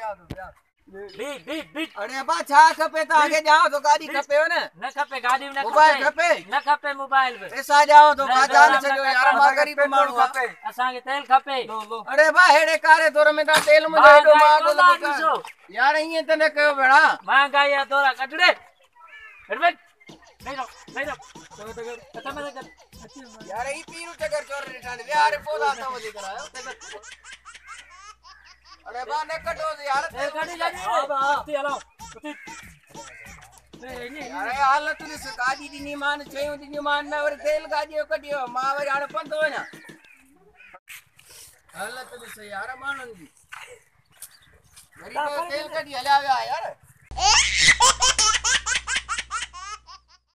जाओ तो यार बीट अरे बा छा खपे त आगे जाओ तो गाड़ी खपे न न खपे गाड़ी न मोबाइल खपे न खपे मोबाइल पे पैसा जाओ तो बाजार से जो यार मा गरीब माण्हू खपे असा के तेल खपे अरे बा हेड़े कारे तोर में ता तेल मुझे एडो मागो लॻो यार इए त न कयो भेणा महंगाई या तोरा कटड़े हटवे नहीं रो खत्म कर यार ई पीरू चकर चोर रिठान यार पोला त वधी करायो अरे बा ने कटो यार तेल कटी जानी हां हलाओ अरे हालत ने गाड़ी दी मान छयो दी मान ना और तेल गाड़ियो कटियो मा वर यार पंदो ना हालत ने यार मानन दी गरीब तेल कटी हलाया यार